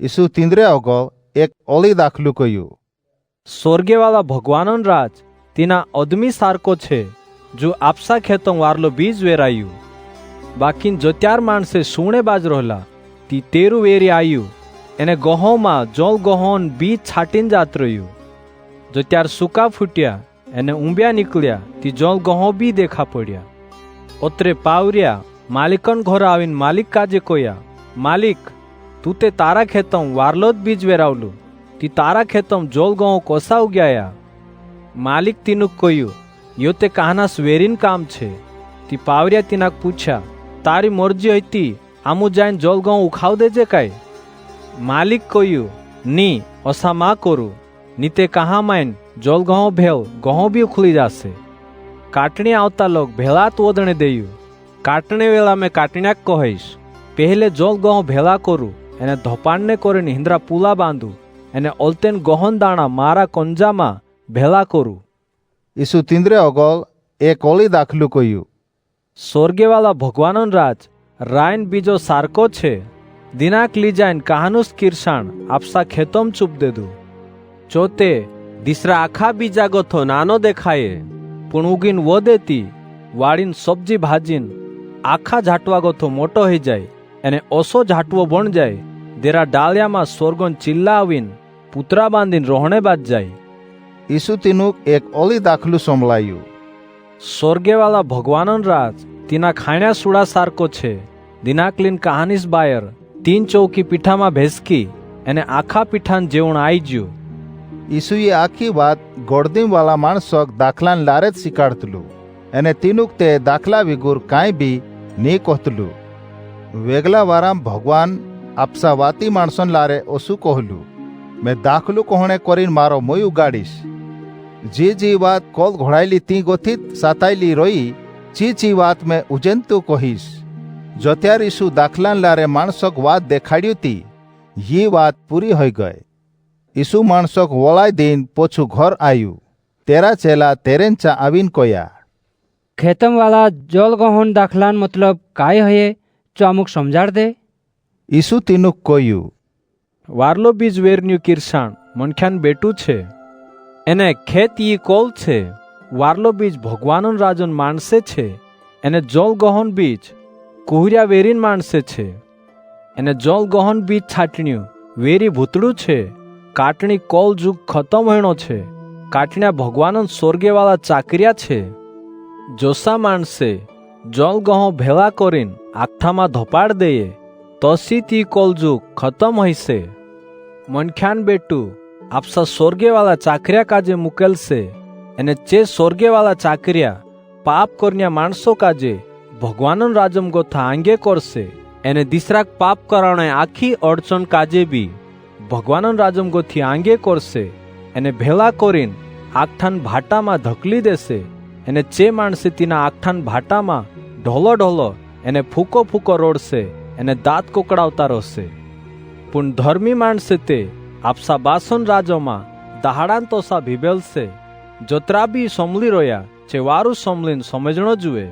ઈસુ તીંદરે આગળ એક ઓલી દાખલું કહ્યું. સ્વર્ગેવાળા ભગવાનનો રાજ તેના અદમી સારકો છે. જો આપસા ખેતમ વારલો બીજ વેરાયું બાકી જો ત્યાર માણસે સુણે બાજ રહેલા તી તેરું વેરી આવ્યું એને ગહોમાં જોલ ગહોન બીજ છાટીને જાત રહ્યું. જો ત્યાર સૂકા ફૂટ્યા એને ઊંબ્યા નીકળ્યા તી જોલ ગહો બી દેખા પડ્યા. ઓતરે પાવર્યા માલિકન ઘોર આવીને માલિક કાજે કોયા, માલિક તું તે તારા ખેતમ વારલો જ બીજ વેરાવલું તી તારા ખેતમ જોલ ગહો કોસા ઉગ્યા. માલિક તીનું કહ્યું, યો તે કહાના વેરીન કામ છે. તી પાવર્યા તીનાક પૂછ્યા, તારી મરજી હતી આમું જાઈને જોલ ગહો ઉખાવ દેજે કાંઈ. માલિક કહ્યું, ની અસા માં કરું ની તે કહા માઈન જોલ ગહો ભેળ ગહો બી ઉખલી જશે. કાટણી આવતા લોક ભેળાત ઓદણે દેયું. કાટણી વેળા મેં કાટણ્યાક કહીશ, પહેલે જોલ ગહો ભેળા કરું એને ધોપાણને કરીને હિંદ્રા પુલા બાંધું એને ઓલતેન ગહોન દાણા મારા કંજામાં ભેળા કરું. ઈસુ તીંદરે આગળ એક ઓલી દાખલું કહ્યું. સ્વર્ગેવાળા ભગવાનનો રાજ રાયન બીજો સારકો છે. દિનાક લીજાઈન કહાનુસ કિરસાણ આપસા ખેતમ ચૂપ દેદું. ચોતે દીસરા આખા બીજા ગોથો નાનો દેખાય પણ ઉગીન વો દેતી વાળીને સબ્જી ભાજીન આખા ઝાટવા ગોથો મોટો થઈ જાય એને ઓસો ઝાટવો બણ જાય. દેરા ડાળિયામાં સ્વર્ગોન ચિલ્લા આવીને પુતરા બાંધીને રોહણે બાજ જાય. ઈસુ તીનું એક ઓલી દાખલું સંભળાયું. સ્વર્ગેવાળા ભગવાનનો રાજ તેના ખાણ્યા સુડા સારકો છે. દિનાકલીન કહાનીસ બાયર 3 ચૌકી પીઠામાં ભેસકી એને આખા પીઠાન જેવણ આઈ જ્યું. ઈસુએ આખી વાત ગોળદીમવાળા માણસોક દાખલાને લારે જ શીખાડતલું અને તીનુક તે દાખલા વિગુર કાંઈ બી નહીં કહતલું. વેગલા વારામ ભગવાન આપસા વાતી માણસોને લારે ઓછું કહલું, મેં દાખલું કોહણે કરીને મારો મોય ઉગાડીશ. જે વાત કોલ ઘોડાયેલી તી ગોથી સાતાયેલી રોઈ ચી વાત મેં ઉજેનતું કહીશ. જો ત્યાર ઈસુ દાખલાન લારે માણસોક વાત દેખાડ્યું તી યી વાત પૂરી હોઈ ગઈ. ઈસુ માણસોક વોળાઈ દઈને પોછું ઘર આવ્યું. તેરા ચેલા તેરેંચા આવીને કોયા, ખેતમવાળા જોલ ગહોન દાખલાન મતલબ કાંઈ હયે જો અમુક સમજાડ દે. ઈસુ તીનું કહ્યું, વારલો બીજ વેરન્યુ કિરસાણ મનખ્યાન બેટું છે. એને ખેત ઈ કોલ છે. વારલો બીજ ભગવાનનો રાજન માણસે છે. એને જોલ ગહોન બીજ કુહર્યા વેરીન માણસે છે. એને જોલ ગહોન બીજ છાટણ્યું વેરી ભૂતળું છે. કાટણી કોલ જુગ ખતમ હોણો છે. કાટણ્યા ભગવાનનો સ્વર્ગેવાળા ચાકર્યા છે. જોસા માણસે જોલ ગહો ભેળા કરીને આખઠામાં ધોપાડ દઈએ તસી તી કોલ જુગ ખતમ હશે. મનખ્યાન બેટું આપસા સ્વર્ગેવાળા ચાકર્યા કાજે મુકેલશે. એને ચે સ્વર્ગેવાળા ચાકર્યા પાપ કરન્યા માણસો કાજે ભગવાનનો રાજમ ગોથા આંગે કરશે. એને દીસરાક પાપ કરાણે આખી અડચણ કાજે બી ભગવાનનો રાજમ ગોથી આંગે કરશે. એને ભેળા કરીને આખઠાન ભાટામાં ધકલી દેશે. એને ચે માણસે તેના આખઠાન ભાટામાં ઢોલો ઢોલો એને ફૂકો ફૂકો રોડશે. એને દાંત કોકડાવતા રહેશે. પણ ધર્મી માણસે તે આપસા બાસન રાજોમાં દહાડાન તોસા ભીબેલશે. જોતરા બી સમલી રોયા છે વારું સમલીને સમજણો જુએ.